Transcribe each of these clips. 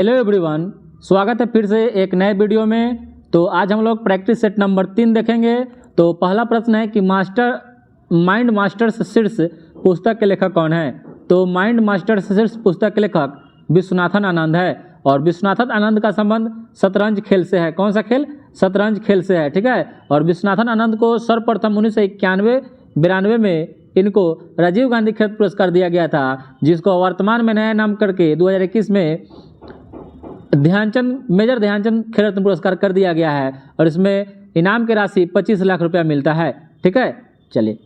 Hello everyone, स्वागत है फिर से एक नए वीडियो में। तो आज हम लोग प्रैक्टिस सेट नंबर 3 देखेंगे। तो पहला प्रश्न है कि माइंड मास्टर्स शीर्ष पुस्तक के लेखक कौन है। तो माइंड मास्टर्स शीर्ष पुस्तक के लेखक विश्वनाथन आनंद है और विश्वनाथन आनंद का संबंध शतरंज खेल से है। कौन सा खेल? शतरंज खेल से है, ठीक है। और विश्वनाथन आनंद को सर्वप्रथम 1991-92 में इनको राजीव गांधी खेल पुरस्कार दिया गया था, जिसको वर्तमान में नया नाम करके 2021 में मेजर ध्यानचंद खेल रत्न पुरस्कार कर दिया गया है। और इसमें इनाम की राशि 25 लाख रुपया मिलता है, ठीक है। चलिए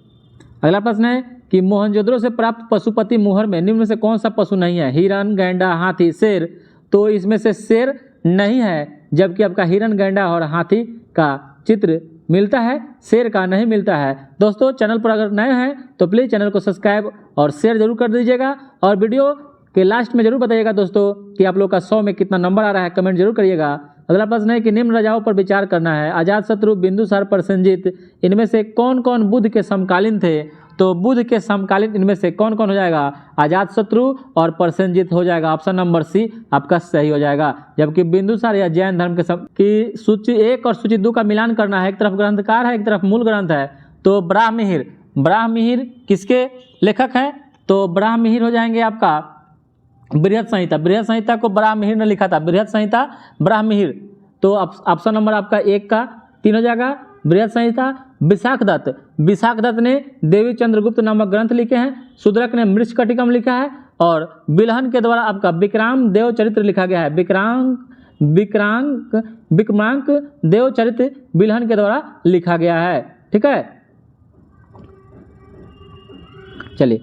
अगला प्रश्न है कि मोहनजोदड़ो से प्राप्त पशुपति मुहर में निम्न में से कौन सा पशु नहीं है। हिरन, गैंडा, हाथी, शेर। तो इसमें से शेर नहीं है, जबकि आपका हिरन, गैंडा और हाथी का चित्र मिलता है, शेर का नहीं मिलता है। दोस्तों चैनल पर अगर नए हैं तो प्लीज़ चैनल को सब्सक्राइब और शेयर जरूर कर दीजिएगा। और वीडियो के लास्ट में जरूर बताइएगा दोस्तों कि आप लोग का 100 में कितना नंबर आ रहा है, कमेंट जरूर करिएगा। अगला प्रश्न है कि निम्न राजाओं पर विचार करना है। अजातशत्रु, बिंदुसार, प्रसेनजीत, इनमें से कौन कौन बुद्ध के समकालीन थे। तो बुद्ध के समकालीन इनमें से कौन कौन हो जाएगा? अजातशत्रु और प्रसेनजीत हो जाएगा। ऑप्शन नंबर सी आपका सही हो जाएगा। जबकि बिंदुसार या जैन धर्म की सूची 1 और सूची 2 का मिलान करना है। एक तरफ ग्रंथकार है, एक तरफ मूल ग्रंथ है। तो ब्राह्ममिहिर किसके लेखक हैं? तो ब्राह्ममिहिर हो जाएंगे आपका बृहद संहिता को ब्राह्ममिहिर ने लिखा था। बृहद संहिता ब्राह्ममिहिर। तो ऑप्शन नंबर आपका 1 का 3 हो जाएगा। बृहद संहिता। विशाख दत्त ने देवी चंद्रगुप्त नामक ग्रंथ लिखे हैं। शूद्रक ने मृच्छकटिकम लिखा है। और बिल्हन के द्वारा आपका विक्रांत देव चरित्र लिखा गया है। विक्रमांक देव चरित्र बिल्हन के द्वारा लिखा गया है, ठीक है। चलिए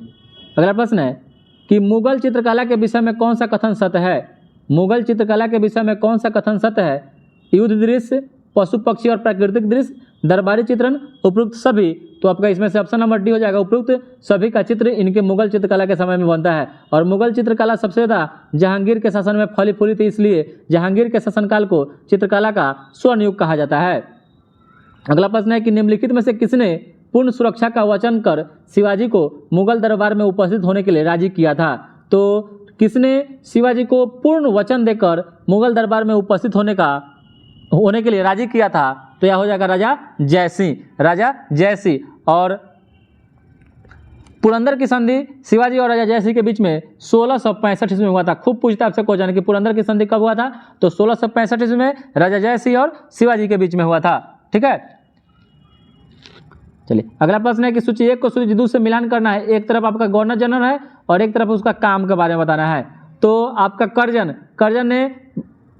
अगला प्रश्न है कि मुगल चित्रकला के विषय में कौन सा कथन सत्य है। मुगल चित्रकला के विषय में कौन सा कथन सत्य है? युद्ध दृश्य, पशु पक्षी और प्राकृतिक दृश्य, दरबारी चित्रण, उपयुक्त सभी। तो आपका इसमें से ऑप्शन नंबर डी हो जाएगा। उपयुक्त सभी का चित्र इनके मुगल चित्रकला के समय में बनता है। और मुगल चित्रकला सबसे ज़्यादा जहांगीर के शासन में फली फूली थी, इसलिए जहांगीर के शासनकाल को चित्रकला का स्वर्ण युग कहा जाता है। अगला प्रश्न है कि निम्नलिखित में से किसने पूर्ण सुरक्षा का वचन कर शिवाजी को मुगल दरबार में उपस्थित होने के लिए राजी किया था। तो किसने शिवाजी को पूर्ण वचन देकर मुगल दरबार में उपस्थित होने के लिए राजी किया था? तो यह हो जाएगा राजा जयसिंह। और पुरंदर की संधि शिवाजी और राजा जयसिंह के बीच में 1665 ईस्वी में हुआ था। खूब पूछता आपसे क्वेश्चन कि पुरंदर की संधि कब हुआ था। तो 1665 ईस्वी में राजा जयसिंह और शिवाजी के बीच में हुआ था, ठीक है। चलिए अगला प्रश्न है कि सूची 1 को सूची 2 से मिलान करना है। एक तरफ आपका गवर्नर जनरल है और एक तरफ उसका काम के बारे में बताना है। तो आपका कर्जन ने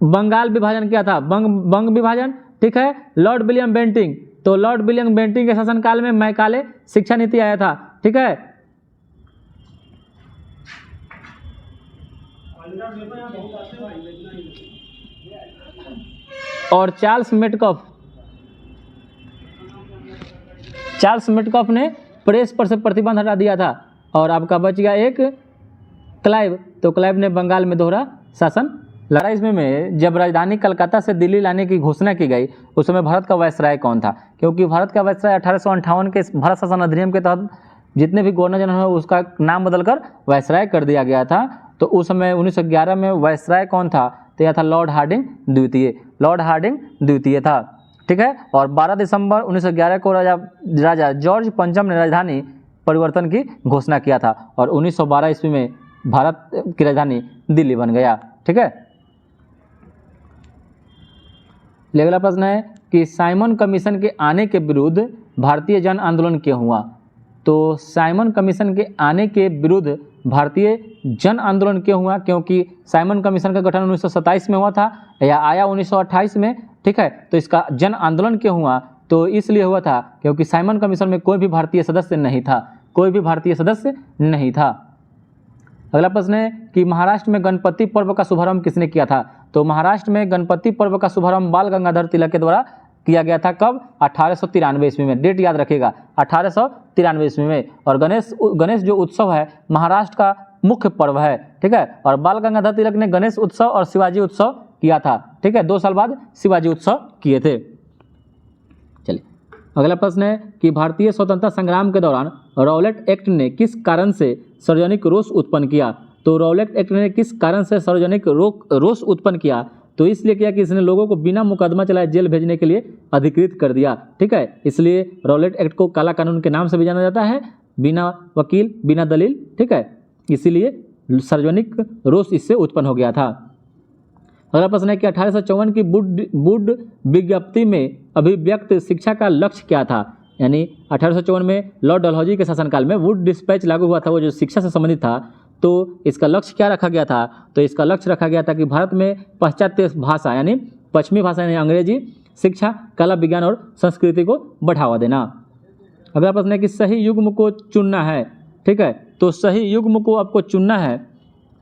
बंगाल विभाजन किया था, बंग विभाजन, ठीक है। लॉर्ड विलियम बेंटिंग, तो लॉर्ड विलियम बेंटिंग के शासनकाल में मैकाले शिक्षा नीति आया था, ठीक है। और चार्ल्स मेटकॉफ ने प्रेस पर से प्रतिबंध हटा दिया था। और आपका बच गया एक क्लाइव, तो क्लाइव ने बंगाल में दोहरा शासन लड़ा। इसमें जब राजधानी कलकत्ता से दिल्ली लाने की घोषणा की गई उस समय भारत का वायसराय कौन था? क्योंकि भारत का वायसराय 1858 के भारत शासन अधिनियम के तहत जितने भी गवर्नर जनरल हुए उसका नाम बदलकर वायसराय कर दिया गया था। तो उस समय 1911 में वायसराय कौन था? तो यह था लॉर्ड हार्डिंग द्वितीय था, ठीक है। और 12 दिसंबर 1911 को राजा जॉर्ज पंचम ने राजधानी परिवर्तन की घोषणा किया था। और 1912 ईस्वी में भारत की राजधानी दिल्ली बन गया, ठीक है। अगला प्रश्न है कि साइमन कमीशन के आने के विरुद्ध भारतीय जन आंदोलन क्यों हुआ। तो साइमन कमीशन के आने के विरुद्ध भारतीय जन आंदोलन क्यों हुआ? क्योंकि साइमन कमीशन का गठन 1927 में हुआ था या आया 1928 में, ठीक है। तो इसका जन आंदोलन क्यों हुआ? तो इसलिए हुआ था क्योंकि साइमन कमीशन में कोई भी भारतीय सदस्य नहीं था। अगला प्रश्न है कि महाराष्ट्र में गणपति पर्व का शुभारंभ किसने किया था। तो महाराष्ट्र में गणपति पर्व का शुभारंभ बाल गंगाधर तिलक के द्वारा किया गया था। कब? 1893 ईस्वी में। डेट याद रखिएगा, 1893 ईस्वी में। और गणेश जो उत्सव है महाराष्ट्र का मुख्य पर्व है, ठीक है। और बाल गंगाधर तिलक ने गणेश उत्सव और शिवाजी उत्सव किया था, ठीक है। 2 साल बाद शिवाजी उत्सव किए थे। चलिए अगला प्रश्न है कि भारतीय स्वतंत्रता संग्राम के दौरान रॉलेट एक्ट ने किस कारण से सार्वजनिक रोष उत्पन्न किया। तो रॉलेट एक्ट ने किस कारण से सार्वजनिक रोष उत्पन्न किया? तो इसलिए किया कि इसने लोगों को बिना मुकदमा चलाए जेल भेजने के लिए अधिकृत कर दिया। ठीक है, इसलिए रॉलेट एक्ट को काला कानून के नाम से भी जाना जाता है, बिना वकील बिना दलील। ठीक है, इसीलिए सार्वजनिक रोष इससे उत्पन्न हो गया था। अगला प्रश्न है कि 1854 की वुड विज्ञप्ति में अभिव्यक्त शिक्षा का लक्ष्य क्या था? यानी 1854 में लॉर्ड डलहौजी के शासनकाल में वुड डिस्पैच लागू हुआ था, वो जो शिक्षा से संबंधित था। तो इसका लक्ष्य क्या रखा गया था? तो इसका लक्ष्य रखा गया था कि भारत में पाश्चात्य भाषा यानी पश्चिमी भाषा यानी अंग्रेजी शिक्षा, कला, विज्ञान और संस्कृति को बढ़ावा देना। अगला प्रश्न है कि सही युग्म को चुनना है। ठीक है, तो सही युग्म को आपको चुनना है।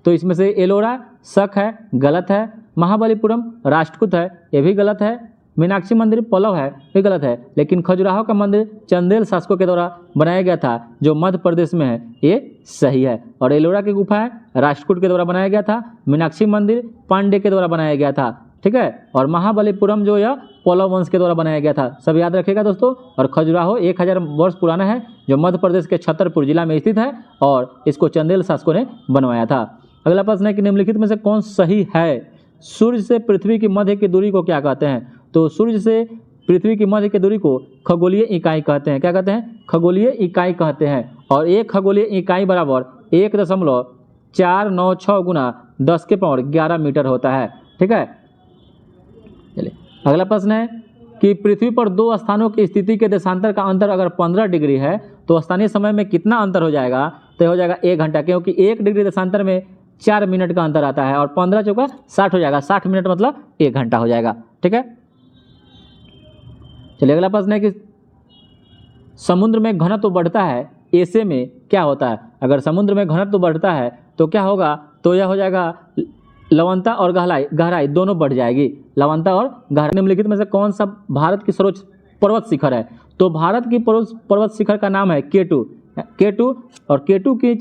तो इसमें से एलोरा शक है, गलत है। महाबलीपुरम राष्ट्रकूट है, ये भी गलत है। मीनाक्षी मंदिर पल्लव है, ये गलत है। लेकिन खजुराहो का मंदिर चंदेल शासकों के द्वारा बनाया गया था, जो मध्य प्रदेश में है, ये सही है। और एलोरा की गुफा है राष्ट्रकूट के द्वारा बनाया गया था। मीनाक्षी मंदिर पांडे के द्वारा बनाया गया था। ठीक है, और महाबलीपुरम जो यह पल्लव वंश के द्वारा बनाया गया था, सब याद रखिएगा दोस्तों। और खजुराहो 1000 वर्ष पुराना है, जो मध्य प्रदेश के छतरपुर जिला में स्थित है, और इसको चंदेल शासकों ने बनवाया था। अगला प्रश्न है कि निम्नलिखित में से कौन सही है? सूर्य से पृथ्वी की मध्य की दूरी को क्या कहते हैं? तो सूर्य से पृथ्वी की मध्य की दूरी को खगोलीय इकाई कहते हैं। क्या कहते हैं? खगोलीय इकाई कहते हैं। और एक खगोलीय इकाई बराबर 1.496 गुना 10⁻11 मीटर होता है। ठीक है, चलिए अगला प्रश्न है कि पृथ्वी पर दो स्थानों की स्थिति के देशांतर का अंतर अगर 15 डिग्री है तो स्थानीय समय में कितना अंतर हो जाएगा? तो हो जाएगा 1 घंटा, क्योंकि 1 डिग्री देशांतर में 4 मिनट का अंतर आता है, और 15 चौका 60 हो जाएगा। 60 मिनट मतलब 1 घंटा हो जाएगा। ठीक है, चलिए अगला प्रश्न है कि समुद्र में घनत्व बढ़ता है, ऐसे में क्या होता है? अगर समुद्र में घनत्व बढ़ता है तो क्या होगा? तो यह हो जाएगा लवणता और गहराई दोनों बढ़ जाएगी। लवणता और गहराई। निम्नलिखित में से कौन सा भारत की सर्वोच्च पर्वत शिखर है? तो भारत की पर्वत शिखर का नाम है K2। और K2 की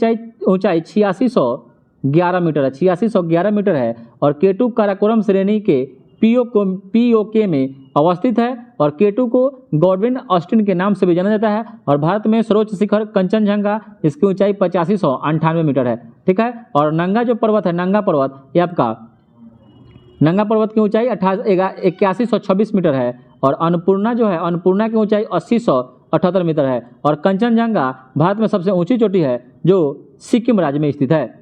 ऊंचाई 8611 मीटर है। 8611 मीटर है। और K2 काराकोरम श्रेणी के POK में अवस्थित है। और K2 को गॉडविन ऑस्टिन के नाम से भी जाना जाता है। और भारत में सर्वोच्च शिखर कंचनजंगा, इसकी ऊंचाई 8598 मीटर है। ठीक है, और नंगा जो पर्वत है, नंगा पर्वत, ये आपका नंगा पर्वत की ऊंचाई 8126 मीटर है। और अन्नपूर्णा जो है, अन्नपूर्णा की ऊंचाई 8078 मीटर है। और कंचनजंगा भारत में सबसे ऊंची चोटी है, जो सिक्किम राज्य में स्थित है।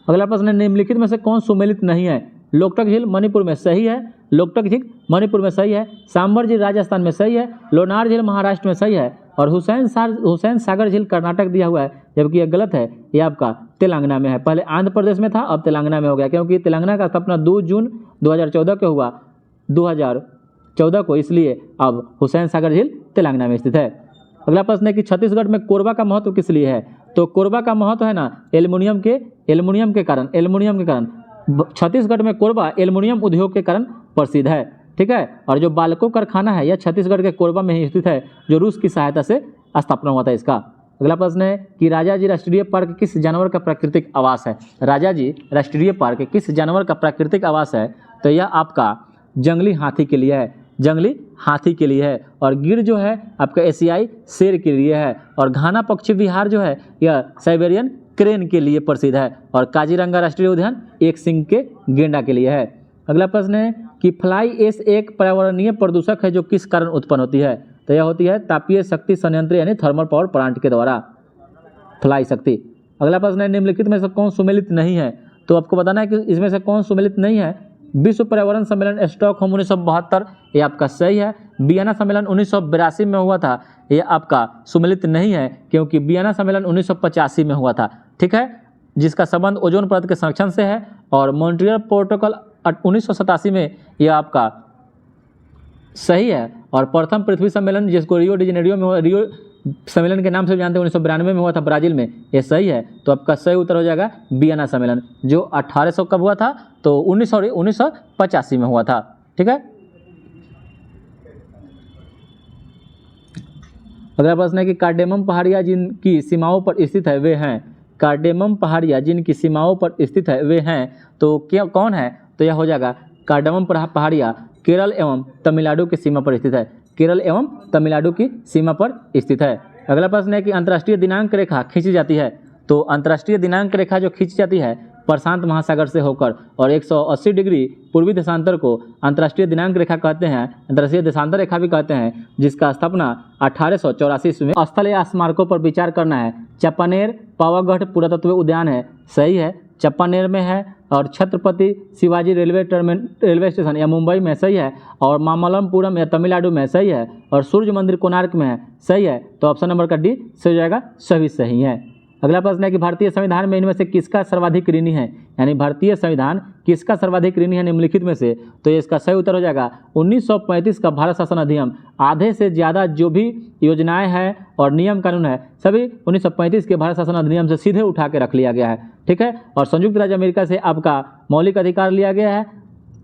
अगला प्रश्न है, निम्नलिखित में से कौन सुमेलित नहीं है? लोकटक झील मणिपुर में सही है। लोकटक झील मणिपुर में सही है। सांबर झील राजस्थान में सही है। लोनार झील महाराष्ट्र में सही है। और हुसैन सागर झील कर्नाटक दिया हुआ है, जबकि यह गलत है, ये आपका तेलंगाना में है। पहले आंध्र प्रदेश में था, अब तेलंगाना में हो गया, क्योंकि तेलंगाना का स्थापना 2 जून 2014 को हुआ, 2014 को, इसलिए अब हुसैन सागर झील तेलंगाना में स्थित है। अगला प्रश्न है कि छत्तीसगढ़ में कोरबा का महत्व किस लिए है? तो कोरबा का महत्व है ना एल्युमिनियम के कारण। छत्तीसगढ़ में कोरबा एल्युमिनियम उद्योग के कारण प्रसिद्ध है। ठीक है, और जो बालको कारखाना है यह छत्तीसगढ़ के कोरबा में ही स्थित है, जो रूस की सहायता से स्थापना हुआ था इसका। अगला प्रश्न है कि राजाजी राष्ट्रीय पार्क किस जानवर का प्राकृतिक आवास है? राजाजी राष्ट्रीय पार्क किस जानवर का प्राकृतिक आवास है? तो यह आपका जंगली हाथी के लिए है। जंगली हाथी के लिए है। और गिर जो है आपका एशियाई शेर के लिए है। और घाना पक्षी विहार जो है यह साइबेरियन क्रेन के लिए प्रसिद्ध है। और काजीरंगा राष्ट्रीय उद्यान एक सिंह के गेंडा के लिए है। अगला प्रश्न है कि फ्लाई ऐश एक पर्यावरणीय प्रदूषक है जो किस कारण उत्पन्न होती है? तो यह होती है तापीय शक्ति संयंत्र यानी थर्मल पावर प्लांट के द्वारा, फ्लाई शक्ति। अगला प्रश्न है, निम्नलिखित में से कौन सुमेलित नहीं है? तो आपको बताना है कि इसमें से कौन सुमेलित नहीं है। विश्व पर्यावरण सम्मेलन स्टॉकहोम 1972, ये आपका सही है। वियना सम्मेलन 1982 में हुआ था, ये आपका सुमेलित नहीं है, क्योंकि वियना सम्मेलन 1985 में हुआ था। ठीक है, जिसका संबंध ओजोन परत के संरक्षण से है। और मॉन्ट्रियल प्रोटोकॉल 1987 में यह आपका सही है। और प्रथम पृथ्वी सम्मेलन जिसको रियो डी जेनेरियो में, रियो सम्मेलन के नाम से जानते हैं, 1992 में हुआ था ब्राजील में, ये सही है। तो आपका सही उत्तर हो जाएगा वियना सम्मेलन, जो 1800 कब हुआ था? तो 1985 में हुआ था। ठीक है, अगला प्रश्न है कि कार्डेमम पहाड़ियाँ जिनकी सीमाओं पर स्थित है वे हैं। कार्डेमम पहाड़ियाँ जिनकी सीमाओं पर स्थित है वे हैं, तो क्या कौन है? तो यह हो जाएगा कार्डेमम पहाड़ियाँ केरल एवं तमिलनाडु की सीमा पर स्थित है। केरल एवं तमिलनाडु की सीमा पर स्थित है। अगला प्रश्न है कि अंतर्राष्ट्रीय दिनांक रेखा खींची जाती है। तो अंतर्राष्ट्रीय दिनांक रेखा जो खींची जाती है प्रशांत महासागर से होकर और 180 डिग्री पूर्वी देशांतर को अंतर्राष्ट्रीय दिनांक रेखा कहते हैं, अंतर्राष्ट्रीय देशांतर रेखा भी कहते हैं, जिसका स्थापना 1884 ईस्वी में। स्थल या स्मारकों पर विचार करना है। चंपानेर पावागढ़ पुरातत्व उद्यान है, सही है, चंपानेर में है। और छत्रपति शिवाजी रेलवे स्टेशन या मुंबई में, सही है। और मामल्लपुरम या तमिलनाडु में, सही है। और सूर्य मंदिर कोणार्क में है, सही है। तो ऑप्शन नंबर का डी सही हो जाएगा, सभी सही है। अगला प्रश्न है कि भारतीय संविधान में इनमें से किसका सर्वाधिक ऋणी है, यानी भारतीय संविधान किसका सर्वाधिक ऋणी है निम्नलिखित में से। तो इसका सही उत्तर हो जाएगा 1935 का भारत शासन अधिनियम। आधे से ज़्यादा जो भी योजनाएं हैं और नियम कानून है सभी 1935 के भारत शासन अधिनियम से सीधे उठा के रख लिया गया है, ठीक है। और संयुक्त राज्य अमेरिका से आपका मौलिक अधिकार लिया गया है,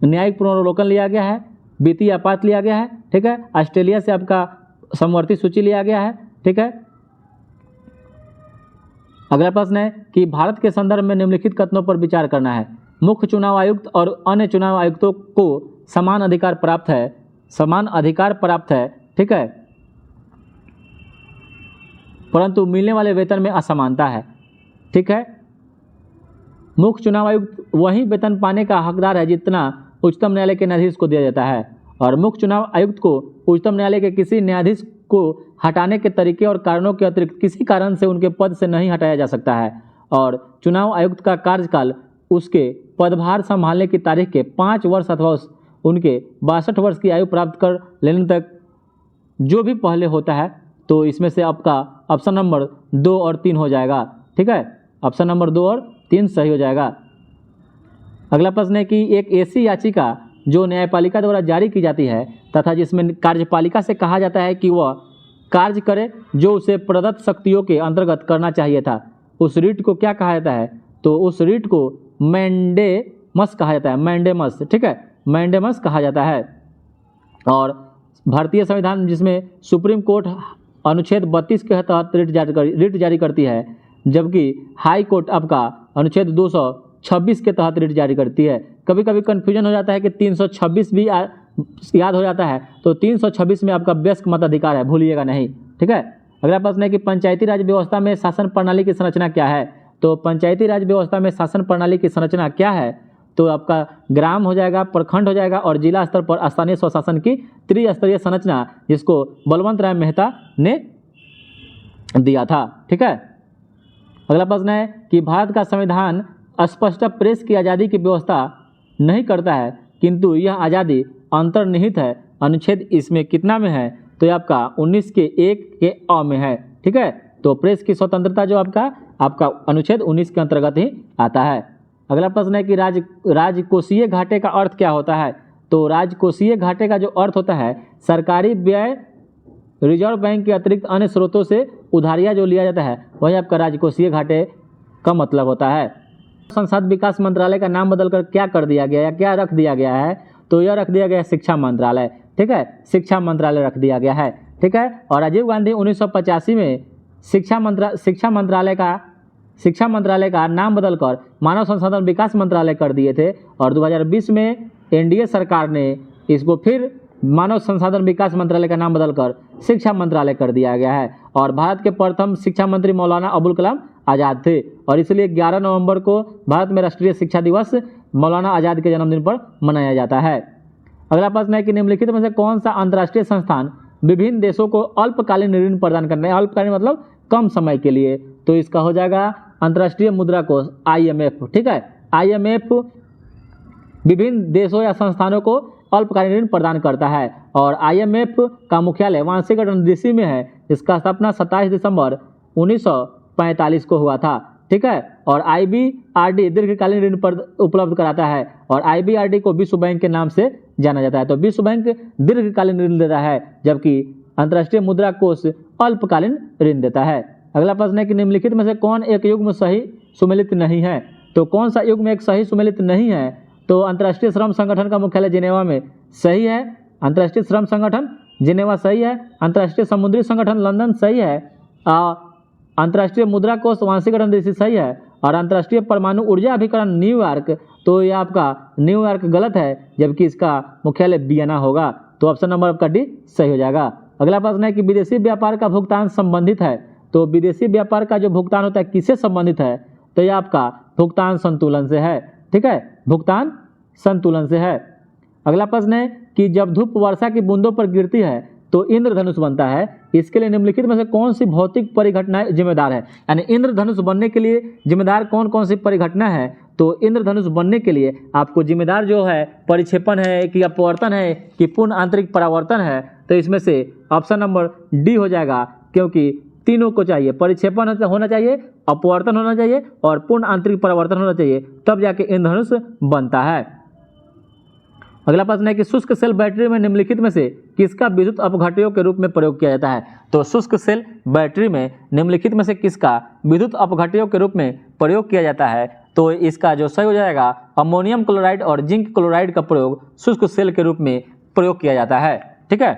न्यायिक पुनर्वलोकन लिया गया है, वित्तीय आपात लिया गया है, ठीक है। ऑस्ट्रेलिया से आपका समवर्ती सूची लिया गया है, ठीक है। अगला प्रश्न है कि भारत के संदर्भ में निम्नलिखित कथनों पर विचार करना है। मुख्य चुनाव आयुक्त और अन्य चुनाव आयुक्तों को समान अधिकार प्राप्त है, ठीक है, परंतु मिलने वाले वेतन में असमानता है, ठीक है। मुख्य चुनाव आयुक्त वही वेतन पाने का हकदार है जितना उच्चतम न्यायालय के न्यायाधीश को दिया जाता है, और मुख्य चुनाव आयुक्त को उच्चतम न्यायालय के किसी न्यायाधीश को हटाने के तरीके और कारणों के अतिरिक्त किसी कारण से उनके पद से नहीं हटाया जा सकता है। और चुनाव आयुक्त का कार्यकाल उसके पदभार संभालने की तारीख के 5 वर्ष अथवा उनके 62 वर्ष की आयु प्राप्त कर लेने तक जो भी पहले होता है। तो इसमें से आपका ऑप्शन नंबर 2 और 3 हो जाएगा, ठीक है। ऑप्शन नंबर 2 और 3 सही हो जाएगा। अगला प्रश्न है कि एक ऐसी याचिका जो न्यायपालिका द्वारा जारी की जाती है तथा जिसमें कार्यपालिका से कहा जाता है कि वह कार्य करे जो उसे प्रदत्त शक्तियों के अंतर्गत करना चाहिए था, उस रीट को क्या कहा जाता है। तो उस रीट को मैंडेमस कहा जाता है, मैंडेमस, ठीक है, मैंडेमस कहा जाता है। और भारतीय संविधान जिसमें सुप्रीम कोर्ट अनुच्छेद 32 के तहत रीट जारी करती है, जबकि हाई कोर्ट आपका अनुच्छेद 226 के तहत रीट जारी करती है। कभी कभी कन्फ्यूजन हो जाता है कि 326 भी याद हो जाता है, तो 326 में आपका वयस्क मताधिकार है, भूलिएगा नहीं, ठीक है। अगला प्रश्न है कि पंचायती राज व्यवस्था में शासन प्रणाली की संरचना क्या है। तो पंचायती राज व्यवस्था में शासन प्रणाली की संरचना क्या है। तो आपका ग्राम हो जाएगा, प्रखंड हो जाएगा और जिला स्तर पर स्थानीय स्वशासन की त्रिस्तरीय संरचना, जिसको बलवंत राय मेहता ने दिया था, ठीक है। अगला प्रश्न है कि भारत का संविधान स्पष्ट प्रेस की आज़ादी की व्यवस्था नहीं करता है, किंतु यह आज़ादी अंतर्निहित है। अनुच्छेद इसमें कितना में है। तो ये आपका 19 के 1 के अ में है, ठीक है। तो प्रेस की स्वतंत्रता जो आपका अनुच्छेद 19 के अंतर्गत ही आता है। अगला प्रश्न है कि राजकोषीय घाटे का अर्थ क्या होता है। तो राजकोषीय घाटे का जो अर्थ होता है, सरकारी व्यय रिजर्व बैंक के अतिरिक्त अन्य स्रोतों से उधारियाँ जो लिया जाता है, वही आपका राजकोषीय घाटे का मतलब होता है। संसद विकास मंत्रालय का नाम बदलकर क्या कर दिया गया या क्या रख दिया गया है। तो यह रख दिया गया है शिक्षा मंत्रालय, ठीक है, शिक्षा मंत्रालय रख दिया गया है, ठीक है। और राजीव गांधी 1985 में शिक्षा मंत्रालय का नाम बदलकर मानव संसाधन विकास मंत्रालय कर दिए थे। और 2020 में एनडीए सरकार ने इसको फिर मानव संसाधन विकास मंत्रालय का नाम बदलकर शिक्षा मंत्रालय कर दिया गया है। और भारत के प्रथम शिक्षा मंत्री मौलाना अबुल कलाम आज़ाद थे, और इसलिए 11 नवंबर को भारत में राष्ट्रीय शिक्षा दिवस मौलाना आज़ाद के जन्मदिन पर मनाया जाता है। अगला प्रश्न है कि निम्नलिखित में से कौन सा अंतर्राष्ट्रीय संस्थान विभिन्न देशों को अल्पकालीन ऋण प्रदान करना है। अल्पकालीन मतलब कम समय के लिए। तो इसका हो जाएगा अंतर्राष्ट्रीय मुद्रा कोष, IMF, ठीक है। IMF विभिन्न देशों या संस्थानों को अल्पकालीन ऋण प्रदान करता है। और IMF का मुख्यालय वाशिंगटन DC में है, जिसका स्थापना 27 दिसंबर 1945 को हुआ था, ठीक है। और IBRD दीर्घकालीन ऋण उपलब्ध कराता है, और IBRD को विश्व बैंक के नाम से जाना जाता है। तो विश्व बैंक दीर्घकालीन ऋण देता है, जबकि अंतर्राष्ट्रीय मुद्रा कोष अल्पकालीन ऋण देता है। अगला प्रश्न है कि निम्नलिखित में से कौन एक युग्म सही सुमेलित नहीं है। तो कौन सा युग्म एक सही सुमेलित नहीं है। तो अंतर्राष्ट्रीय श्रम संगठन का मुख्यालय जिनेवा में, सही है। अंतर्राष्ट्रीय श्रम संगठन जिनेवा सही है। अंतर्राष्ट्रीय समुद्री संगठन लंदन सही है। अंतर्राष्ट्रीय मुद्रा कोष वाशिंगटन DC सही है। और अंतर्राष्ट्रीय परमाणु ऊर्जा अभिकरण न्यूयॉर्क, तो ये आपका न्यूयॉर्क गलत है, जबकि इसका मुख्यालय वियना होगा। तो ऑप्शन नंबर आपका डी सही हो जाएगा। अगला प्रश्न है कि विदेशी व्यापार का भुगतान संबंधित है। तो विदेशी व्यापार का जो भुगतान होता है किससे संबंधित है, तो ये आपका भुगतान संतुलन से है, ठीक है, भुगतान संतुलन से है। अगला प्रश्न है कि जब धूप वर्षा की बूंदों पर गिरती है तो इंद्रधनुष बनता है, इसके लिए निम्नलिखित में से कौन सी भौतिक परिघटनाएं जिम्मेदार है, यानी इंद्रधनुष बनने के लिए जिम्मेदार कौन कौन सी परिघटना है। तो इंद्रधनुष बनने के लिए आपको जिम्मेदार जो है परिक्षेपण है कि अपवर्तन है कि पूर्ण आंतरिक परावर्तन है, तो इसमें से ऑप्शन नंबर डी हो जाएगा, क्योंकि तीनों को चाहिए, परिक्षेपण होना चाहिए, अपवर्तन होना चाहिए और पूर्ण आंतरिक परावर्तन होना चाहिए, तब जाके इंद्रधनुष बनता है। अगला प्रश्न है कि शुष्क सेल बैटरी में निम्नलिखित में से किसका विद्युत अपघट्यों के रूप में प्रयोग किया जाता है। तो शुष्क सेल बैटरी में निम्नलिखित में से किसका विद्युत अपघट्यों के रूप में प्रयोग किया जाता है, तो इसका जो सही हो जाएगा अमोनियम क्लोराइड और जिंक क्लोराइड का प्रयोग शुष्क सेल के रूप में प्रयोग किया जाता है, ठीक है।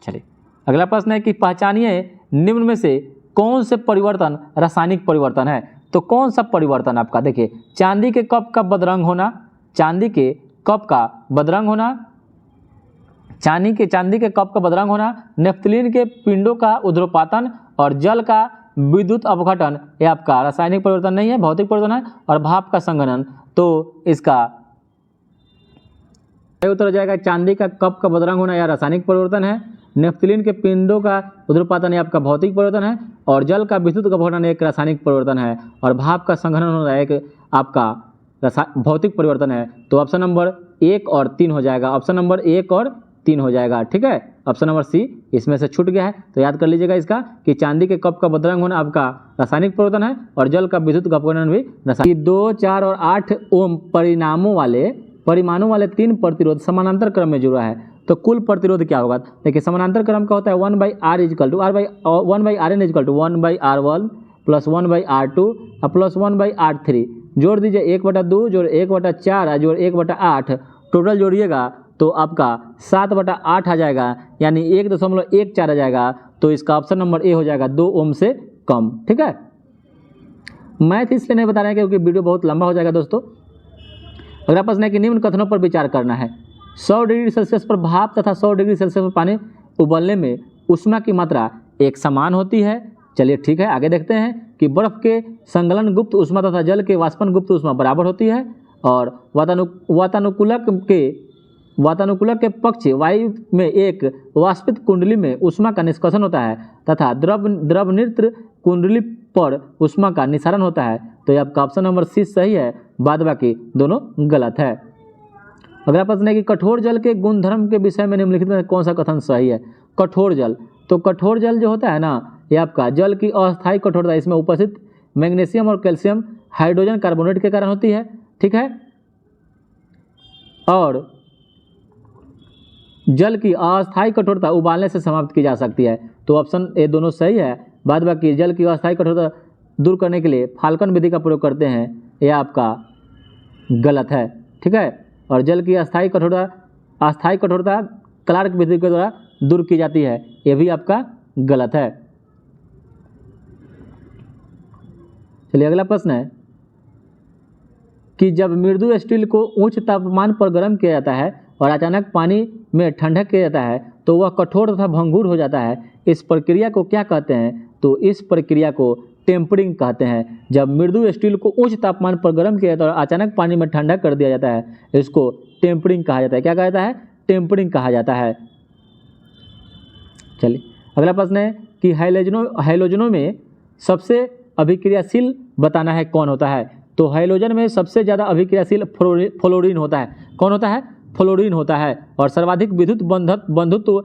चलिए अगला प्रश्न है कि पहचानिए निम्न में से कौन से परिवर्तन रासायनिक परिवर्तन है। तो कौन सा परिवर्तन आपका, देखिए चांदी के कप का बदरंग होना, चांदी के कप का बदरंग होना, चांदी के कप का बदरंग होना, नेफ्थलीन के पिंडों का ऊर्ध्वपातन और जल का विद्युत अपघटन, ये आपका रासायनिक परिवर्तन नहीं है, भौतिक परिवर्तन है। और भाप का संघनन, तो इसका उत्तर हो जाएगा चांदी का कप का बदरंग होना या रासायनिक परिवर्तन है, नेफ्थलीन के पिंडों का ऊर्ध्वपातन आपका भौतिक परिवर्तन है और जल का विद्युत अपघटन एक रासायनिक परिवर्तन है और भाप का संघनन होना एक आपका भौतिक परिवर्तन है। तो ऑप्शन नंबर 1 और 3 हो जाएगा, ऑप्शन नंबर 1 और 3 हो जाएगा, ठीक है। ऑप्शन नंबर सी इसमें से छूट गया है, तो याद कर लीजिएगा इसका कि चांदी के कप का बदरंग होना आपका रासायनिक परिवर्तन है और जल का विद्युत अपघटन भी रासायनिक। 2, 4 और 8 ओम परिमाणों वाले 3 प्रतिरोध समानांतर क्रम में जुड़ा है, तो कुल प्रतिरोध क्या होगा। देखिए समानांतर क्रम का होता है 1/r = 1/Rn = 1/R1 + 1/R2 + 1/R3, जोड़ दीजिए 1/2 जोड़ 1/4 जोड़ 1/8, टोटल जोड़िएगा तो आपका 7/8 आ जाएगा, यानी 1.14 आ जाएगा। तो इसका ऑप्शन नंबर ए हो जाएगा 2 ओम से कम, ठीक है। मैथ इसलिए नहीं बता रहे हैं क्योंकि वीडियो बहुत लंबा हो जाएगा दोस्तों। अगला प्रश्न है कि निम्न कथनों पर विचार करना है। 100 डिग्री सेल्सियस पर भाप तथा 100 डिग्री सेल्सियस पर पानी उबलने में ऊष्मा की मात्रा एक समान होती है। चलिए ठीक है, आगे देखते हैं कि बर्फ के संगलन गुप्त ऊष्मा तथा जल के वाष्पन गुप्त ऊष्मा बराबर होती है और वातानुकूलक के पक्ष वायु में एक वाष्पित कुंडली में ऊष्मा का निष्कासन होता है तथा द्रव नृत्य कुंडली पर ऊष्मा का निस्सारण होता है। तो ये आपका ऑप्शन नंबर सी सही है, बाद बाकी दोनों गलत है। अगला प्रश्न है कि कठोर जल के गुणधर्म के विषय में निम्नलिखित में कौन सा कथन सही है। कठोर जल, तो कठोर जल जो होता है ना, ये आपका जल की अस्थायी कठोरता इसमें उपस्थित मैग्नीशियम और कैल्शियम हाइड्रोजन कार्बोनेट के कारण होती है, ठीक है। और जल की अस्थायी कठोरता उबालने से समाप्त की जा सकती है, तो ऑप्शन ए दोनों सही है। बाद बाकी जल की अस्थायी कठोरता दूर करने के लिए फाल्कन विधि का प्रयोग करते हैं, यह आपका गलत है, ठीक है। और जल की अस्थायी कठोरता क्लार्क विधि के द्वारा दूर की जाती है, यह भी आपका गलत है। चलिए अगला प्रश्न है कि जब मृदु स्टील को उच्च तापमान पर गर्म किया जाता है और अचानक पानी में ठंडा किया जाता है तो वह कठोर तथा भंगुर हो जाता है, इस प्रक्रिया को क्या कहते हैं। तो इस प्रक्रिया को टेम्परिंग कहते हैं। जब मृदु स्टील को उच्च तापमान पर गर्म किया जाता है और अचानक पानी में ठंडा कर दिया जाता है, इसको टेम्परिंग कहा जाता है। क्या कहा जाता है, टेम्परिंग कहा जाता है। चलिए अगला प्रश्न है कि हैलोजनों में सबसे अभिक्रियाशील बताना है कौन होता है। तो हैलोजन में सबसे ज़्यादा अभिक्रियाशील फ्लोरीन होता है। कौन होता है, फ्लोरीन होता है। और सर्वाधिक विद्युत बंधुत्व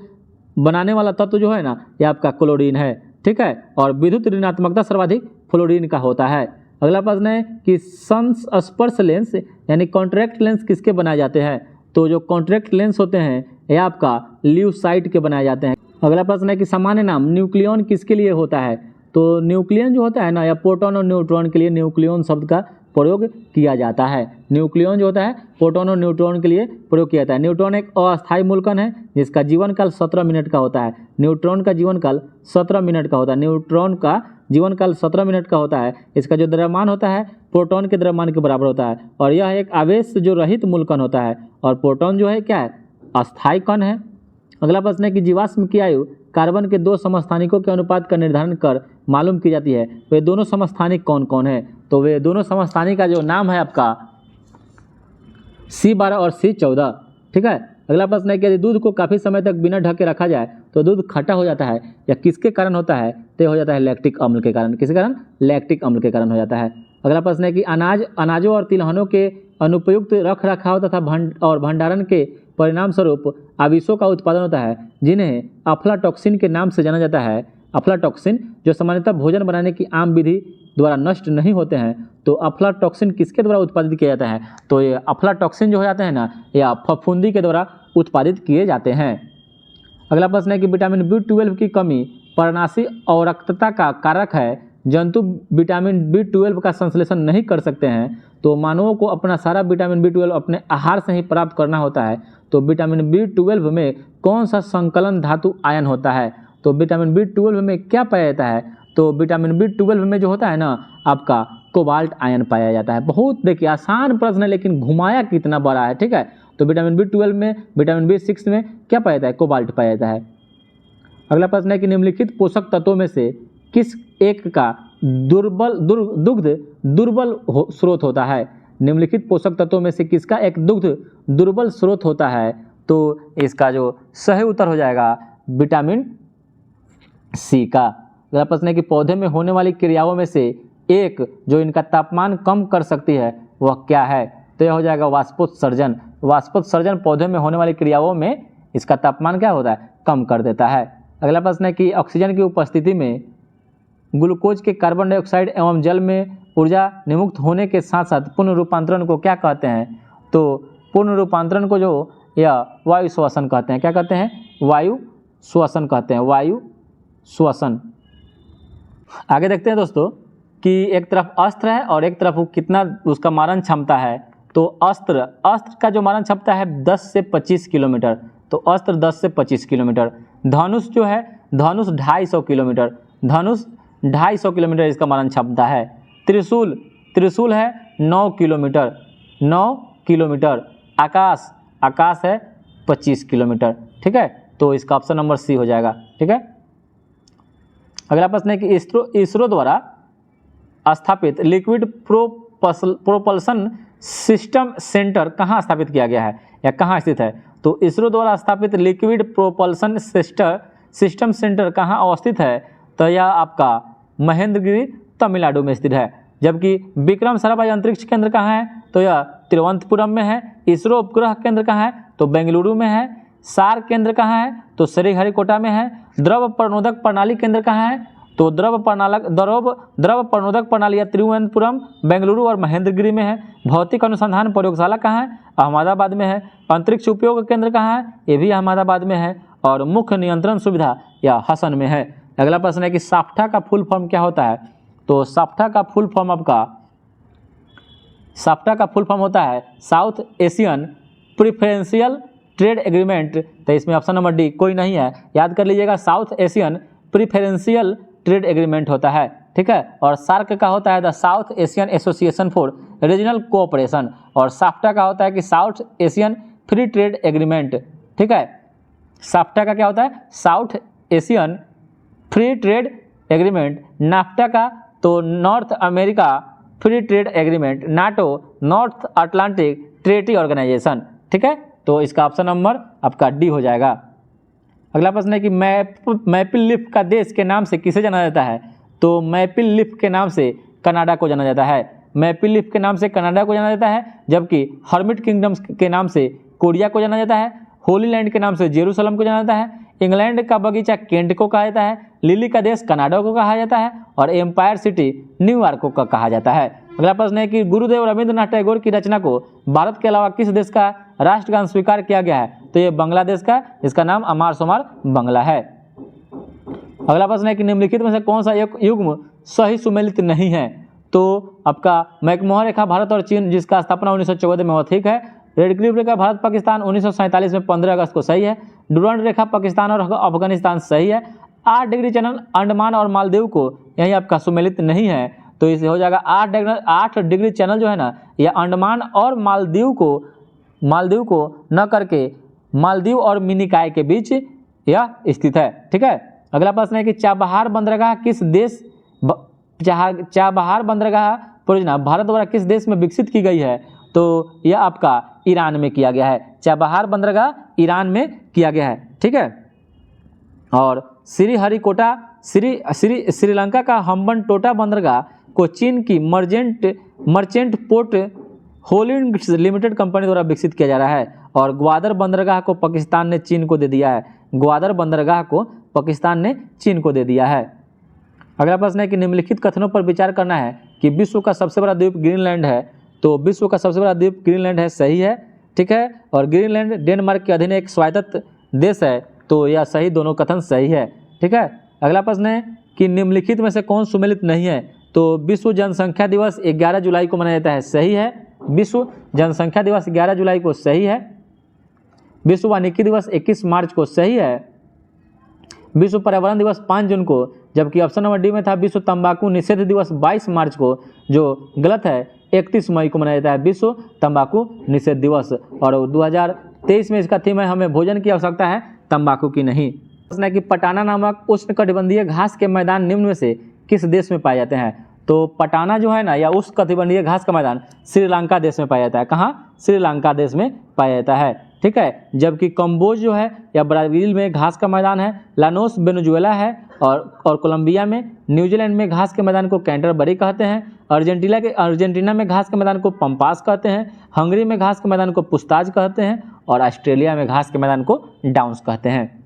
बनाने वाला तत्व जो है ना, ये आपका क्लोरीन है, ठीक है। और विद्युत ऋणात्मकता सर्वाधिक फ्लोरीन का होता है। अगला प्रश्न है कि संस्पर्श लेंस यानी कॉन्ट्रैक्ट लेंस किसके बनाए जाते हैं। तो जो कॉन्ट्रैक्ट लेंस होते हैं ये आपका ल्यूसाइट के बनाए जाते हैं। अगला प्रश्न है कि सामान्य नाम न्यूक्लियन किसके लिए होता है। तो न्यूक्लियन जो होता है ना, या प्रोटॉन और न्यूट्रॉन के लिए न्यूक्लियन शब्द का प्रयोग किया जाता है। न्यूक्लियन जो होता है प्रोटॉन और न्यूट्रॉन के लिए प्रयोग किया जाता है। न्यूट्रॉन एक अस्थायी मूलकण है जिसका जीवन काल 17 मिनट का होता है। न्यूट्रॉन का जीवन काल 17 मिनट का होता है। न्यूट्रॉन का जीवन काल 17 मिनट का होता है। इसका जो द्रव्यमान होता है प्रोटॉन के द्रव्यमान के बराबर होता है और यह एक आवेश जो रहित मूलकण होता है। और प्रोटॉन जो है क्या है, अस्थायी कण है। अगला प्रश्न है कि जीवाश्म की आयु कार्बन के 2 समस्थानिकों के अनुपात का निर्धारण कर मालूम की जाती है। वे दोनों समस्थानिक कौन कौन है? तो वे दोनों समस्थानिक का जो नाम है आपका C12 और C14। ठीक है। अगला प्रश्न है कि यदि दूध को काफ़ी समय तक बिना ढके रखा जाए तो दूध खट्टा हो जाता है, या किसके कारण होता है? तो ये हो जाता है लैक्टिक अम्ल के कारण। किसके कारण? लैक्टिक अम्ल के कारण हो जाता है। अगला प्रश्न है कि अनाजों और तिलहनों के अनुपयुक्त रख रखाव तथा भंडारण के परिणाम स्वरूप आविशों का उत्पादन होता है, जिन्हें अफ्लाटॉक्सिन के नाम से जाना जाता है। अफ्लाटॉक्सिन जो सामान्यतः भोजन बनाने की आम विधि द्वारा नष्ट नहीं होते हैं, तो अफ्लाटॉक्सिन किसके द्वारा उत्पादित किया जाता है? तो ये अफ्लाटॉक्सिन जो हो जाते हैं ना, या फफूंदी के द्वारा उत्पादित किए जाते हैं। अगला प्रश्न है कि विटामिन B12 की कमी पर्णाशी अवरक्तता का कारक है। जंतु विटामिन B12 का संश्लेषण नहीं कर सकते हैं, तो मानवों को अपना सारा विटामिन B12 अपने आहार से ही प्राप्त करना होता है। तो विटामिन B12 में कौन सा संकलन धातु आयन होता है? तो विटामिन B12 में क्या पाया जाता है? तो विटामिन B12 में जो होता है ना आपका कोबाल्ट आयन पाया जाता है। बहुत देखिए आसान प्रश्न है, लेकिन घुमाया कितना बड़ा है। ठीक है। तो विटामिन B12 में, विटामिन B6 में क्या पाया जाता है? कोबाल्ट पाया जाता है। अगला प्रश्न है कि निम्नलिखित पोषक तत्वों में से किस एक का दुर्बल स्रोत होता है? निम्नलिखित पोषक तत्वों में से किसका एक दुग्ध दुर्बल स्रोत होता है? तो इसका जो सही उत्तर हो जाएगा विटामिन C का। अगला प्रश्न है कि पौधे में होने वाली क्रियाओं में से एक जो इनका तापमान कम कर सकती है वह क्या है? तो यह हो जाएगा वाष्पोत्सर्जन। वाष्पोत्सर्जन पौधे में होने वाली क्रियाओं में इसका तापमान क्या होता है? कम कर देता है। अगला प्रश्न है कि ऑक्सीजन की उपस्थिति में ग्लूकोज के कार्बन डाइऑक्साइड एवं जल में ऊर्जा निमुक्त होने के साथ साथ पूर्ण रूपांतरण को क्या कहते हैं? तो पूर्ण रूपांतरण को जो या वायु श्वसन कहते हैं। क्या कहते हैं? वायु श्वसन कहते हैं। वायु श्वसन। आगे देखते हैं दोस्तों कि एक तरफ अस्त्र है और एक तरफ कितना उसका मारण क्षमता है। तो अस्त्र का जो मारण क्षमता है 10 से 25 किलोमीटर। तो अस्त्र 10 से 25 किलोमीटर। धनुष जो है, धनुष 250 किलोमीटर। धनुष 250 किलोमीटर इसका मारण क्षमता है। त्रिशूल है 9 किलोमीटर। 9 किलोमीटर। आकाश है 25 किलोमीटर। ठीक है। तो इसका ऑप्शन नंबर C हो जाएगा। ठीक है। अगला प्रश्न है कि इसरो द्वारा स्थापित लिक्विड प्रोपल्सन सिस्टम सेंटर कहाँ स्थापित किया गया है या कहाँ स्थित है? तो इसरो द्वारा स्थापित लिक्विड प्रोपल्सन सिस्टम सेंटर कहाँ अवस्थित है? तो यह आपका महेंद्रगिरी तमिलनाडु में स्थित है। जबकि विक्रम साराभाई अंतरिक्ष केंद्र कहाँ है? तो यह तिरुवनंतपुरम में है। इसरो उपग्रह केंद्र कहाँ है? तो बेंगलुरु में है। सार केंद्र कहाँ है? तो श्रीहरिकोटा में है। द्रव प्रणोदक प्रणाली केंद्र कहाँ है? तो द्रव प्रणोदक प्रणाली तिरुवनंतपुरम, बेंगलुरु और महेंद्रगिरी में है। भौतिक अनुसंधान प्रयोगशाला कहाँ है? अहमदाबाद में है। अंतरिक्ष उपयोग केंद्र कहाँ है? ये भी अहमदाबाद में है। और मुख्य नियंत्रण सुविधा या हसन में है। अगला प्रश्न है कि साफ्टा का फुल फॉर्म क्या होता है? तो साफ्टा का फुल फॉर्म होता है South Asian preferential trade agreement. तो इसमें ऑप्शन नंबर D कोई नहीं है। याद कर लीजिएगा, South Asian preferential trade agreement होता है। ठीक है। और सार्क का होता है the South Asian Association for Regional Cooperation. और साफ्टा का होता है कि South Asian free trade agreement. ठीक है। साफ्टा का क्या होता है? South Asian free trade agreement. NAFTA का तो North America free trade agreement. NATO North Atlantic treaty organisation. ठीक है। तो इसका ऑप्शन नंबर आपका D हो जाएगा। अगला प्रश्न है कि मैपिल लीफ का देश के नाम से किसे जाना जाता है? तो मैपिल लीफ के नाम से कनाडा को जाना जाता है। मैपिल लीफ के नाम से कनाडा को जाना जाता है, जबकि हर्मिट किंगडम्स के नाम से कोरिया को जाना जाता है। होली लैंड के नाम से जेरूसलम को जाना जाता है। इंग्लैंड का बगीचा केंट को कहा जाता है। लिली का देश कनाडा को कहा जाता है। और एम्पायर सिटी न्यूयॉर्क को कहा जाता है। अगला प्रश्न है कि गुरुदेव रविंद्रनाथ टैगोर की रचना को भारत के अलावा किस देश का राष्ट्रगान स्वीकार किया गया है? तो ये बांग्लादेश का, इसका नाम अमार सोमार बांग्ला है। अगला प्रश्न है कि निम्नलिखित में से कौन सा युग्म सही सुमेलित नहीं है? तो आपका मैकमोहन रेखा भारत और चीन जिसका स्थापना 1914 में हुआ, ठीक है। रेड क्लिफ रेखा भारत पाकिस्तान 1947 में 15 अगस्त को, सही है। डुरांड रेखा पाकिस्तान और अफगानिस्तान, सही है। 8 डिग्री चैनल अंडमान और मालदीव को यही आपका सुमेलित नहीं है। तो इसे हो जाएगा 8 डिग्री चैनल जो है ना, यह अंडमान और मालदीव को न करके मालदीव और मिनिकॉय के बीच यह स्थित है। ठीक है, अगला प्रश्न है कि चाबहार बंदरगाह किस देश चाबहार बंदरगाह परियोजना भारत द्वारा किस देश में विकसित की गई है? तो यह आपका ईरान में किया गया है। चाबहार बंदरगाह ईरान में किया गया है। ठीक है, और श्रीहरिकोटा श्रीलंका का हम्बनटोटा बंदरगाह को चीन की merchant port holdings limited company द्वारा विकसित किया जा रहा है। और ग्वादर बंदरगाह को पाकिस्तान ने चीन को दे दिया है। ग्वादर बंदरगाह को पाकिस्तान ने चीन को दे दिया है। अगला प्रश्न है कि निम्नलिखित कथनों पर विचार करना है कि विश्व का सबसे बड़ा द्वीप ग्रीनलैंड है। तो विश्व का सबसे बड़ा द्वीप ग्रीनलैंड है, सही है। ठीक है, और ग्रीनलैंड डेनमार्क के अधीन एक स्वायत्त देश है, तो यह सही, दोनों कथन सही है। ठीक है, अगला प्रश्न है कि निम्नलिखित में से कौन सुमेलित नहीं है? तो विश्व जनसंख्या दिवस 11 जुलाई को मनाया जाता है, सही है। विश्व जनसंख्या दिवस 11 जुलाई को सही है। विश्व वानिकी दिवस 21 मार्च को सही है। विश्व पर्यावरण दिवस 5 जून को, जबकि ऑप्शन नंबर डी में था विश्व तंबाकू निषेध दिवस 22 मार्च को, जो गलत है। 31 मई को मनाया जाता है विश्व तंबाकू निषेध दिवस। और 2023 में इसका थीम है हमें भोजन की आवश्यकता है, तंबाकू की नहीं। प्रश्न है कि पटाना नामक उष्णकटिबंधीय घास के मैदान निम्न में से किस देश में पाए जाते हैं? तो पटाना जो है ना, या उष्णकटिबंधीय घास का मैदान श्रीलंका देश में पाया जाता है। कहाँ? श्रीलंका देश में पाया जाता है। ठीक है, जबकि कंबोज जो है या ब्राज़ील में घास का मैदान है, लानोस वेनेजुएला है, और कोलंबिया में, न्यूजीलैंड में घास के मैदान को कैंटरबरी कहते हैं, अर्जेंटीना में घास के मैदान को पंपास कहते हैं, हंगरी में घास के मैदान को पुस्ताज कहते हैं, और ऑस्ट्रेलिया में घास के मैदान को डाउन्स कहते हैं।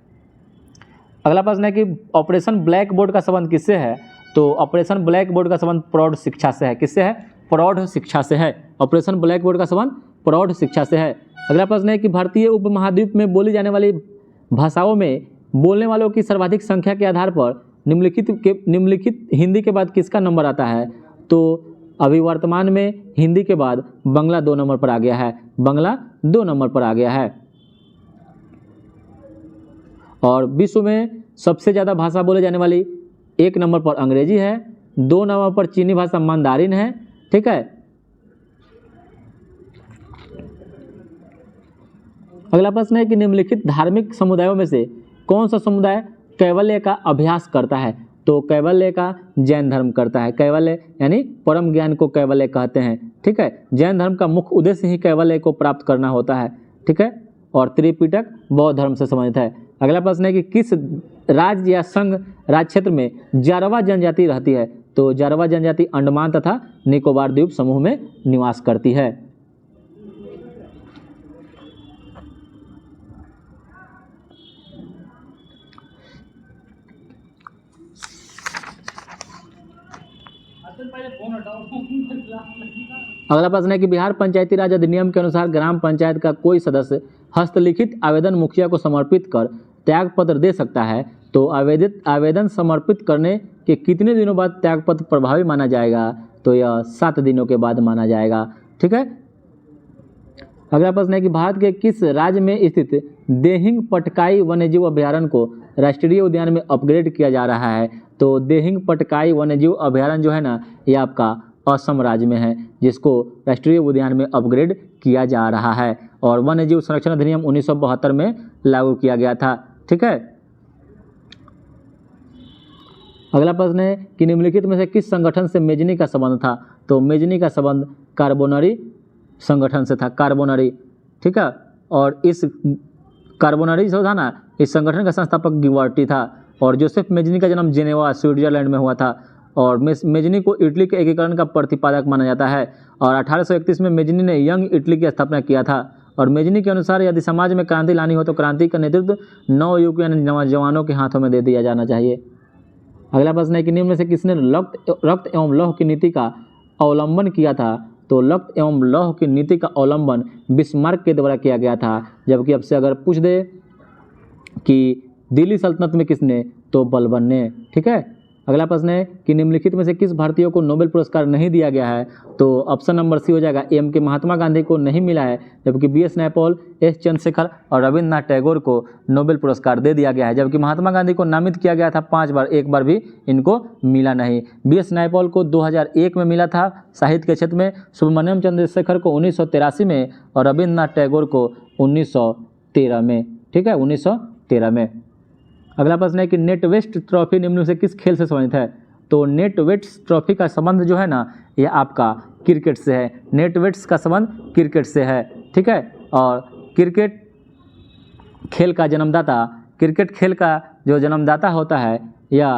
अगला प्रश्न है कि ऑपरेशन ब्लैक बोर्ड का संबंध किससे है? तो ऑपरेशन ब्लैक बोर्ड का संबंध प्रौढ़ शिक्षा से है। किससे है? प्रौढ़ शिक्षा से है। ऑपरेशन ब्लैक बोर्ड का संबंध प्रौढ़ शिक्षा से है। अगला प्रश्न है कि भारतीय उपमहाद्वीप में बोली जाने वाली भाषाओं में बोलने वालों की सर्वाधिक संख्या के आधार पर निम्नलिखित हिंदी के बाद किसका नंबर आता है? तो अभी वर्तमान में हिंदी के बाद बंगला 2 नंबर पर आ गया है। बंगला 2 नंबर पर आ गया है। और विश्व में सबसे ज़्यादा भाषा बोले जाने वाली 1 नंबर पर अंग्रेजी है, 2 नंबर पर चीनी भाषा मंदारिन है। ठीक है, अगला प्रश्न है कि निम्नलिखित धार्मिक समुदायों में से कौन सा समुदाय कैवल्य का अभ्यास करता है? तो कैवल्य का जैन धर्म करता है। कैवल्य यानी परम ज्ञान को कैवल्य कहते हैं। ठीक है, जैन धर्म का मुख्य उद्देश्य ही कैवल्य को प्राप्त करना होता है। ठीक है, और त्रिपिटक बौद्ध धर्म से संबंधित है। अगला प्रश्न है कि किस राज्य या संघ राज्य क्षेत्र में जारवा जनजाति रहती है? तो जारवा जनजाति अंडमान तथा निकोबार द्वीप समूह में निवास करती है। अगला प्रश्न है कि बिहार पंचायती राज अधिनियम के अनुसार ग्राम पंचायत का कोई सदस्य हस्तलिखित आवेदन मुखिया को समर्पित कर त्यागपत्र दे सकता है। तो आवेदन समर्पित करने के कितने दिनों बाद त्यागपत्र प्रभावी माना जाएगा? तो यह 7 दिनों के बाद माना जाएगा। ठीक है, अगला प्रश्न है कि भारत के किस राज्य में स्थित देहिंग पटकाई वन्यजीव अभयारण्य को राष्ट्रीय उद्यान में अपग्रेड किया जा रहा है? तो देहिंग पटकाई वन्यजीव अभयारण्य जो है ना, ये आपका असम राज्य में है, जिसको राष्ट्रीय उद्यान में अपग्रेड किया जा रहा है। और वन्यजीव संरक्षण अधिनियम 1972 में लागू किया गया था। ठीक है, अगला प्रश्न है कि निम्नलिखित में से किस संगठन से मेजनी का संबंध था? तो मेजनी का संबंध कार्बोनरी संगठन से था। कार्बोनरी, ठीक है, और इस कार्बोनरी जो था ना, इस संगठन का संस्थापक गिवर्टी था। और जोसेफ मेजनी का जन्म जेनेवा स्विट्जरलैंड में हुआ था। और मेजनी को इटली के एकीकरण का प्रतिपादक माना जाता है। और 1831 में मेजनी ने यंग इटली की स्थापना किया था। और मेजनी के अनुसार यदि समाज में क्रांति लानी हो तो क्रांति का नेतृत्व नवयुवक यानी नौजवानों के हाथों में दे दिया जाना चाहिए। अगला प्रश्न है कि निम्न में से किसने रक्त एवं लौह की नीति का अवलंबन किया था? तो रक्त एवं लौह की नीति का अवलंबन बिस्मार्क के द्वारा किया गया था। जबकि अब से अगर पूछ दे कि दिल्ली सल्तनत में किसने, तो बलबन ने। ठीक है, अगला प्रश्न है कि निम्नलिखित में से किस भारतीय को नोबेल पुरस्कार नहीं दिया गया है? तो ऑप्शन नंबर सी हो जाएगा, एम के महात्मा गांधी को नहीं मिला है, जबकि बी.एस. नैपॉल, एस. चंद्रशेखर और रविन्द्रनाथ टैगोर को नोबेल पुरस्कार दे दिया गया है। जबकि महात्मा गांधी को नामित किया गया था 5 बार, एक बार भी इनको मिला नहीं। बी.एस. नैपॉल को 2001 में मिला था साहित्य के क्षेत्र में, सुब्रमण्यम चंद्रशेखर को 1983 में और रविन्द्रनाथ टैगोर को 1913 में, ठीक है, 1913 में। अगला प्रश्न है कि नेट वेस्ट ट्रॉफी निम्न में से किस खेल से संबंधित है? तो नेट वेट्स ट्रॉफी का संबंध जो है ना, ये आपका क्रिकेट से है। नेट वेट्स का संबंध क्रिकेट से है, ठीक है। और क्रिकेट खेल का जो जन्मदाता होता है या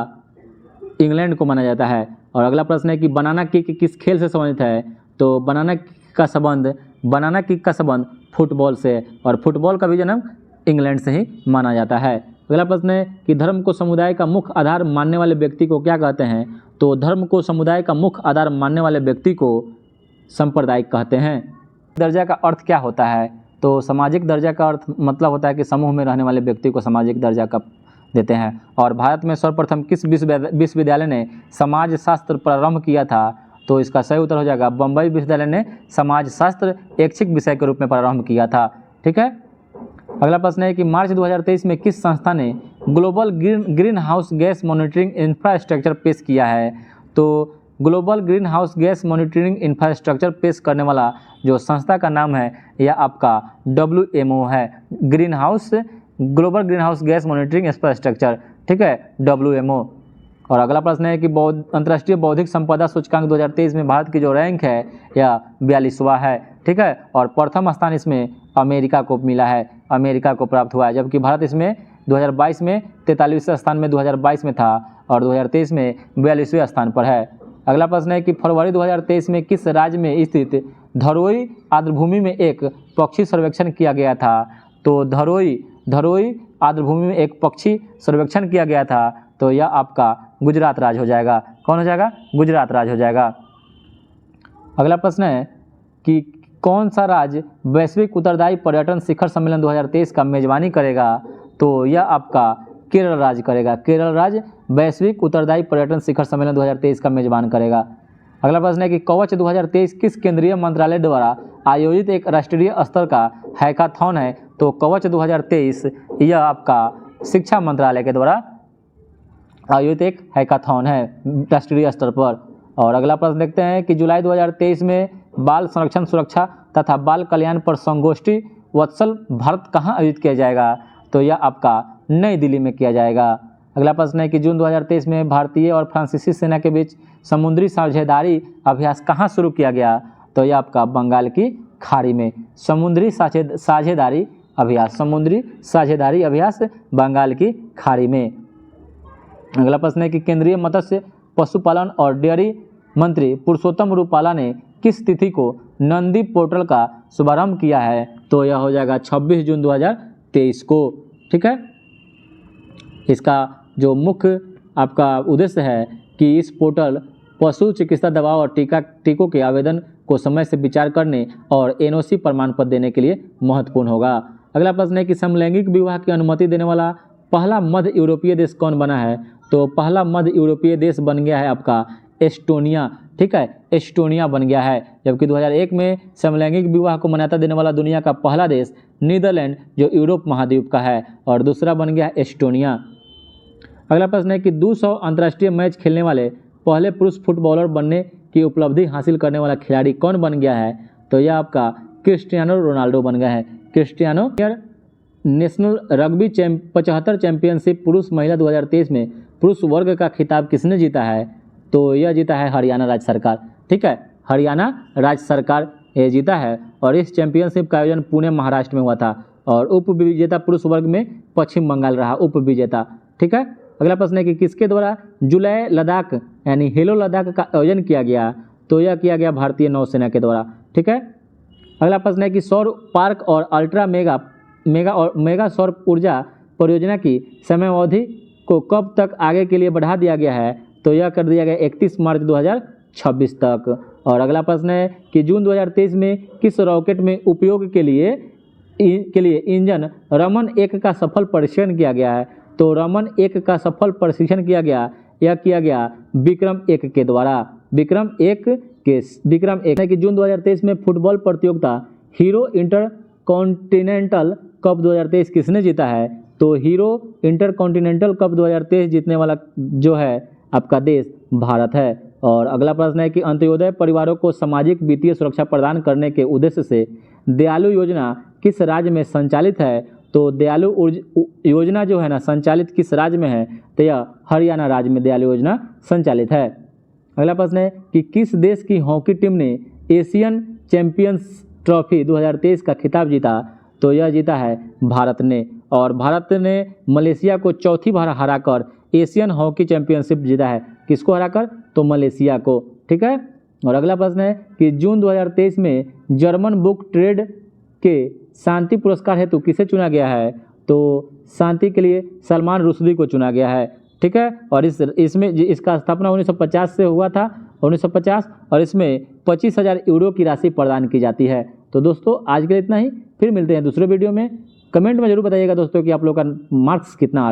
इंग्लैंड को माना जाता है। और अगला प्रश्न है कि बनाना किक किस खेल से संबंधित है? तो बनाना किक का संबंध फुटबॉल से है, और फुटबॉल का भी जन्म इंग्लैंड से ही माना जाता है। अगला प्रश्न है कि धर्म को समुदाय का मुख्य आधार मानने वाले व्यक्ति को क्या कहते हैं? तो धर्म को समुदाय का मुख्य आधार मानने वाले व्यक्ति को सांप्रदायिक कहते हैं। दर्जा का अर्थ क्या होता है? तो सामाजिक दर्जा का अर्थ मतलब होता है कि समूह में रहने वाले व्यक्ति को सामाजिक दर्जा का देते हैं। और भारत में सर्वप्रथम किस विश्वविद्यालय ने समाज शास्त्र प्रारंभ किया था? तो इसका सही उत्तर हो जाएगा बम्बई विश्वविद्यालय ने समाज शास्त्र ऐच्छिक विषय के रूप में प्रारंभ किया था, ठीक है। अगला प्रश्न है कि मार्च 2023 में किस संस्था ने global green house gas monitoring infrastructure पेश किया है? तो global green house gas monitoring infrastructure पेश करने वाला जो संस्था का नाम है यह आपका WMO है, global green house gas monitoring infrastructure, ठीक है, WMO। और अगला प्रश्न है कि अंतर्राष्ट्रीय बौद्धिक संपदा सूचकांक 2023 में भारत की जो रैंक है यह 42वां है, ठीक है। और प्रथम स्थान इसमें अमेरिका को मिला है, अमेरिका को प्राप्त हुआ है, जबकि भारत इसमें 2022 में 43वें स्थान में 2022 में था और 2023 में 42वें स्थान पर है। अगला प्रश्न है कि फरवरी 2023 में किस राज्य में स्थित धरोई आर्द्रभूमि में एक पक्षी सर्वेक्षण किया गया था? तो धरोई आर्द्रभूमि में एक पक्षी सर्वेक्षण किया गया था, तो यह आपका गुजरात राज्य हो जाएगा। कौन हो जाएगा? गुजरात राज्य हो जाएगा। अगला प्रश्न है कि कौन सा राज्य वैश्विक उत्तरदायी पर्यटन शिखर सम्मेलन 2023 का मेजबानी करेगा? तो यह आपका केरल राज्य करेगा। केरल राज्य वैश्विक उत्तरदायी पर्यटन शिखर सम्मेलन 2023 का मेजबान करेगा। अगला प्रश्न है कि कवच 2023 किस केंद्रीय मंत्रालय द्वारा आयोजित एक राष्ट्रीय स्तर का हैकाथॉन है? तो कवच 2023 यह आपका शिक्षा मंत्रालय के द्वारा आयोजित एक हैकाथॉन है राष्ट्रीय स्तर पर। और अगला प्रश्न देखते हैं कि जुलाई 2023 में बाल संरक्षण सुरक्षा तथा बाल कल्याण पर संगोष्ठी वत्सल भारत कहाँ आयोजित किया जाएगा? तो यह आपका नई दिल्ली में किया जाएगा। अगला प्रश्न है कि जून 2023 में भारतीय और फ्रांसीसी सेना के बीच समुद्री साझेदारी अभ्यास कहाँ शुरू किया गया? तो यह आपका बंगाल की खाड़ी में समुद्री साझेदारी अभ्यास बंगाल की खाड़ी में। अगला प्रश्न है कि केंद्रीय मत्स्य पशुपालन और डेयरी मंत्री पुरुषोत्तम रूपाला ने किस तिथि को नंदी पोर्टल का शुभारंभ किया है? तो यह हो जाएगा 26 जून 2023 को, ठीक है। इसका जो मुख्य आपका उद्देश्य है कि इस पोर्टल पशु चिकित्सा दवाओं और टीकों के आवेदन को समय से विचार करने और NOC प्रमाण पत्र देने के लिए महत्वपूर्ण होगा। अगला प्रश्न है कि समलैंगिक विवाह की अनुमति देने वाला पहला मध्य यूरोपीय देश कौन बना है? तो पहला मध्य यूरोपीय देश बन गया है आपका एस्टोनिया, ठीक है, एस्टोनिया बन गया है। जबकि 2001 में समलैंगिक विवाह को मान्यता देने वाला दुनिया का पहला देश नीदरलैंड जो यूरोप महाद्वीप का है, और दूसरा बन गया है एस्टोनिया। अगला प्रश्न है कि 200 अंतर्राष्ट्रीय मैच खेलने वाले पहले पुरुष फुटबॉलर बनने की उपलब्धि हासिल करने वाला खिलाड़ी कौन बन गया है? तो यह आपका क्रिस्टियानो रोनाल्डो बन गया है। क्रिस्टियानो नेशनल रग्बी 75 चैंपियनशिप पुरुष महिला 2023 में पुरुष वर्ग का खिताब किसने जीता है? तो यह जीता है हरियाणा राज्य सरकार, ठीक है, हरियाणा राज्य सरकार ये जीता है। और इस चैंपियनशिप का आयोजन पुणे महाराष्ट्र में हुआ था, और उप विजेता पुरुष वर्ग में पश्चिम बंगाल रहा उप विजेता, ठीक है। अगला प्रश्न है कि किसके द्वारा जुलाई लद्दाख यानी हेलो लद्दाख का आयोजन किया गया? तो यह किया गया भारतीय नौसेना के द्वारा, ठीक है। अगला प्रश्न है कि सौर पार्क और अल्ट्रा मेगा सौर ऊर्जा परियोजना की समयावधि को कब तक आगे के लिए बढ़ा दिया गया है? तो यह कर दिया गया 31 मार्च 2026 तक। और अगला प्रश्न है कि जून 2023 में किस रॉकेट में उपयोग के लिए इंजन रमन 1 का सफल परीक्षण किया गया है? तो रमन 1 का सफल परीक्षण किया गया विक्रम 1 के द्वारा। विक्रम 1 कि जून 2023 में फुटबॉल प्रतियोगिता हीरो इंटर कॉन्टिनेंटल कप 2023 किसने जीता है? तो हीरो इंटरकॉन्टिनेंटल कप 2023 जीतने वाला जो है आपका देश भारत है। और अगला प्रश्न है कि अंत्योदय परिवारों को सामाजिक वित्तीय सुरक्षा प्रदान करने के उद्देश्य से दयालु योजना किस राज्य में संचालित है? तो दयालु योजना जो है ना संचालित किस राज्य में है, तो यह हरियाणा राज्य में दयालु योजना संचालित है। अगला प्रश्न है कि किस देश की हॉकी टीम ने एशियन चैंपियंस ट्रॉफी 2023 का खिताब जीता, तो यह जीता है भारत ने, और भारत ने मलेशिया को चौथी बार हराकर एशियन हॉकी चैंपियनशिप जीता है। किसको हराकर, तो मलेशिया को, ठीक है। और अगला प्रश्न है कि जून 2023 में जर्मन बुक ट्रेड के शांति पुरस्कार हेतु किसे चुना गया है, तो शांति के लिए सलमान रुश्दी को चुना गया है, ठीक है। और इसमें इसका स्थापना 1950 से हुआ था, 1950, और इसमें 25,000 यूरो की राशि प्रदान की जाती है। तो दोस्तों आज के लिए इतना ही, फिर मिलते हैं दूसरे वीडियो में। कमेंट में जरूर बताइएगा दोस्तों कि आप लोग का मार्क्स कितना आ रहा है।